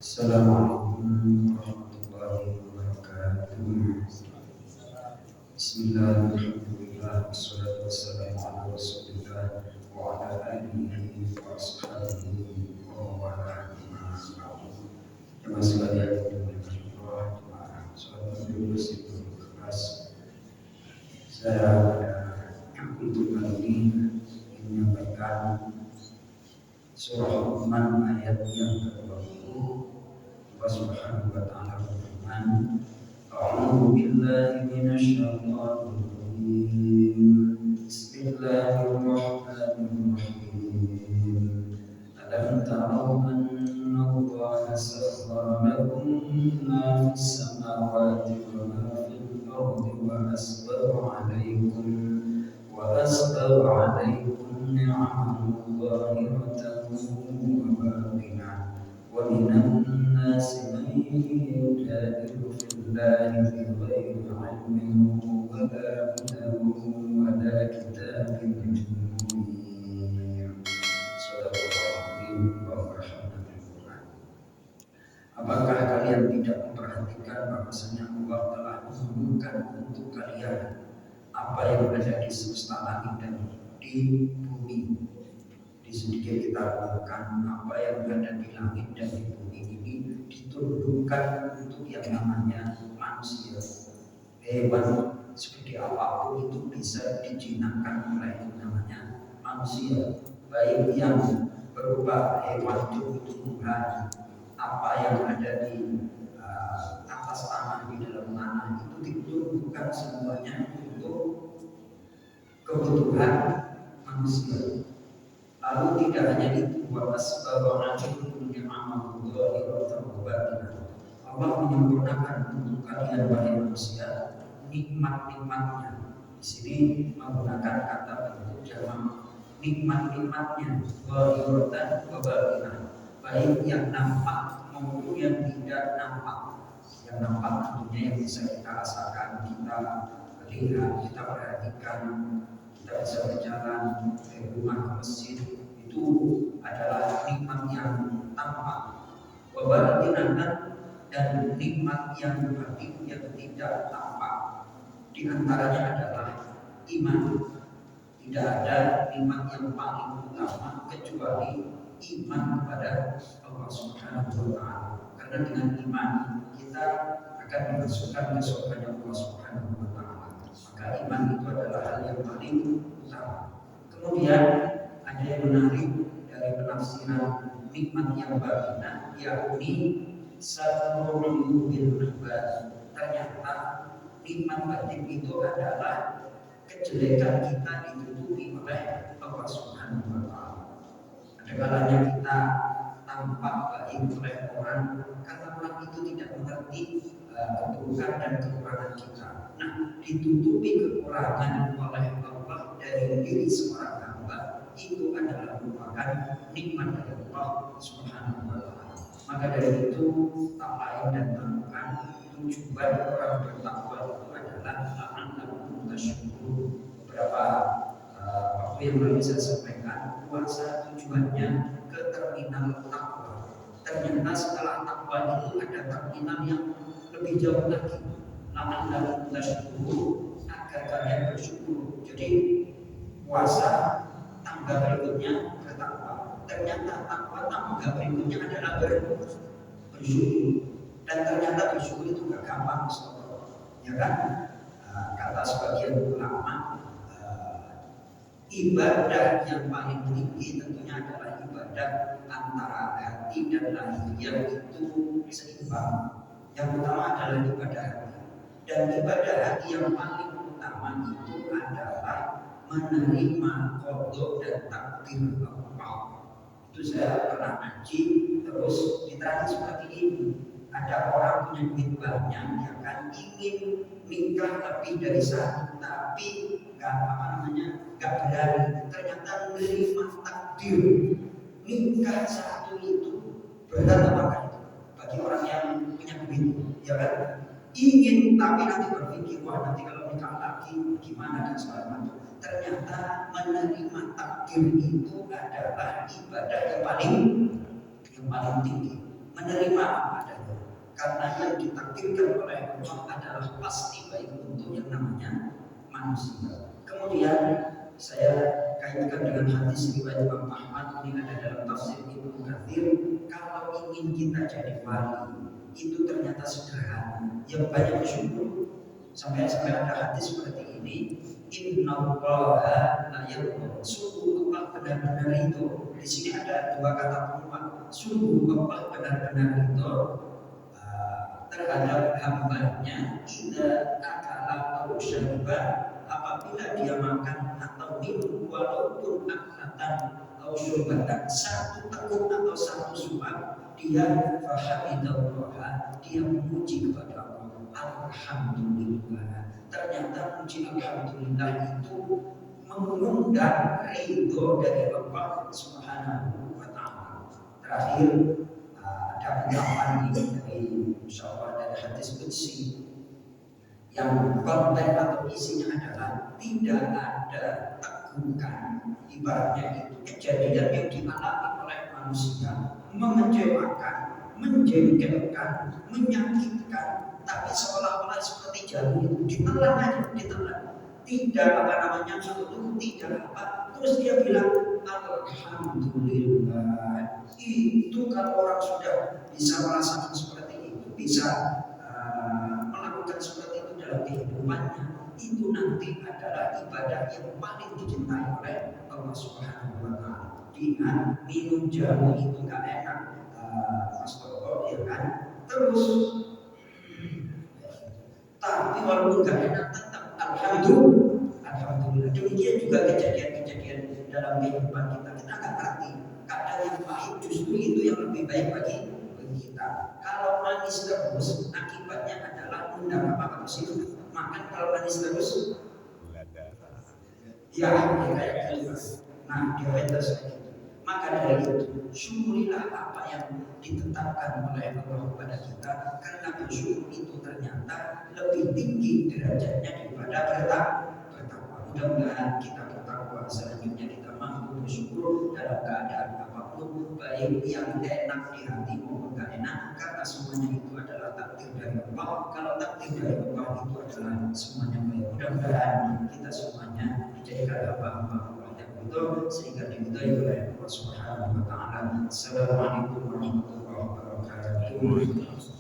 Assalamualaikum warahmatullahi wabarakatuh. Bismillahirrahmanirrahim. Wassalatu wassalamu ala Rasulillah wa ala alihi wa ashabihi wa wala. Jemaah sekalian yang dimuliakan Allah, jemaah salat dulu sebelum kelas. Saya untuk kali ini ingin menyampaikan surah Luqman ayat yang ke-20. Allah Subhanahu wa taala berfirman, A'udzu billahi minasyaitonir rajim. Bismillahirrahmanirrahim. Alam ta'lamu anna Allaha sakhkhara lakum ma fis samawati wa ma fil ardi wa asbagha 'alaykum ni'amahu zahiratan wa batinah. ومن الناس من يجادل في الله بغير علم ولا هدى ولا كتاب منير. صدق الله العظيم وبركاته. Apakah kalian tidak memperhatikan bahwasanya Allah telah menunjukkan untuk kalian apa yang ada di semesta langit dan di bumi? Sedikit kita lakukan apa yang ada di langit dan di bumi ini ditundukkan untuk yang namanya manusia. Hewan seperti apapun itu bisa dijinakkan oleh yang namanya manusia, baik yang berupa hewan tumbuh-tumbuhan, apa yang ada di atas tanah, di dalam tanah itu ditundukkan semuanya untuk kebutuhan manusia. Lalu tidak hanya itu, Allah menyempurnakan untuk kalian wahai manusia nikmat-nikmatnya. Di sini menggunakan kata bentuk jamak, nikmat-nikmatnya zahiratan wa batinah, baik yang nampak maupun yang tidak nampak. Yang nampak tentunya yang bisa kita rasakan, kita lihat, kita perhatikan, kita bisa berjalan dari rumah ke masjid, itu adalah nikmat yang tampak. Wabatinatan dan nikmat yang batin yang tidak tampak. Di antaranya adalah iman. Tidak ada nikmat yang paling utama kecuali iman kepada Allah Subhanahu wa taala. Karena dengan iman kita akan dimasukkan ke surga Allah Subhanahu wa taala. Maka iman itu adalah hal yang paling utama. Kemudian ada yang menarik dari penafsiran nikmat yang batinah, yakni satrul bil nabas. Ternyata nikmat batin itu adalah kejelekan kita ditutupi oleh Allah Subhanahu wa taala. Ada kalanya kita tampak baik oleh orang karena orang itu tidak mengerti keburukan dan kekurangan kita. Nah, ditutupi kekurangan oleh Allah dari diri seorang hamba itu adalah merupakan nikmat dari Allah Subhanahu wa taala. Maka dari itu tak lain dan tak bukan tujuan orang bertakwa itu adalah la'allakum tasykurun. Beberapa waktu yang lalu saya sampaikan puasa tujuannya ke terminal takwa. Ternyata setelah takwa itu ada terminal yang lebih jauh lagi. La'allakum tasykurun, agar kalian bersyukur. Jadi puasa tangga berikutnya bertakwa. Ternyata takwa tangga berikutnya adalah bersyukur. Dan ternyata bersyukur itu gak gampang, ya kan? Kata sebagian ulama, ibadah yang paling tinggi tentunya adalah ibadah antara hati dan lahiriah itu seimbang. Yang utama adalah ibadah hati. Dan ibadah hati yang paling utama itu adalah menerima qada dan takdir Allah. Itu saya pernah ngaji, terus ditanya seperti ini. Ada orang punya duit banyak, ya kan, ingin nikah lebih dari satu, tapi nggak berani. Ternyata menerima takdir nikah satu itu berat apakah itu bagi orang yang punya duit, ya kan? Ingin tapi nanti berpikir, wah nanti kalau nikah lagi gimana dan segala macam. Ternyata menerima takdir itu adalah ibadah yang paling tinggi. menerima apa adanya. Karena yang ditakdirkan oleh Allah adalah pasti baik untuk yang namanya manusia. Kemudian saya kaitkan dengan hadis riwayat Imam Ahmad, ini ada dalam tafsir Ibnu Katsir. Kalau ingin kita jadi wali itu ternyata sederhana, yang banyak bersyukur. Sampai ada hadis seperti ini, innallaha la yadhur, sungguh Allah benar-benar itu. Di sini ada dua kata penguat, sungguh Allah benar-benar itu terhadap hambanya idza akala atau syariba, apabila dia makan atau minum walaupun aklatan atau syurbatan, satu teguk atau satu suap, dia fahamidallah, dia memuji kepada Allah. Alhamdulillah. Ternyata puji alhamdulillah itu mengundang ridho dari Allah Subhanahu wa taala. Terakhir ada ungkapan ini dari insyaallah dari hadis qudsi yang konten atau isinya adalah tidak ada tegukan, ibaratnya itu kejadian yang dialami oleh manusia mengecewakan, menjengkelkan, menyakitkan, tapi seolah-olah seperti jarum itu ditelan aja, ditelan. Tidak apa namanya mengeluh, tidak apa. Terus dia bilang alhamdulillah. Itu kalau orang sudah bisa merasakan seperti itu, bisa melakukan seperti itu dalam kehidupannya, itu nanti adalah ibadah yang paling dicintai oleh Allah Subhanahu wa taala. Dengan minum jamu itu nggak enak, Mas Toto, ya kan? Terus tapi walaupun nggak enak tetap alhamdulillah. Demikian juga kejadian-kejadian dalam kehidupan kita nggak ngerti. Kadang yang pahit justru itu yang lebih baik bagi kita. Kalau manis terus, akibatnya adalah undang apa sih? Makan kalau manis terus, ya kayak gitu. Nah, diabetes gitu. Maka dari itu, syukurilah apa yang ditetapkan oleh Allah kepada kita, karena bersyukur itu ternyata lebih tinggi derajatnya daripada bertakwa. Mudah-mudahan kita bertakwa, selanjutnya kita mampu bersyukur dalam keadaan apapun, baik yang enak di hati maupun gak enak, karena semuanya itu adalah takdir dari Allah. Kalau takdir dari Allah itu adalah semuanya baik. Mudah-mudahan kita semuanya dijadikan hamba-hamba Allah yang betul, sehingga diridhai oleh Allah Subhanahu wa taala. Assalamualaikum warahmatullahi wabarakatuh.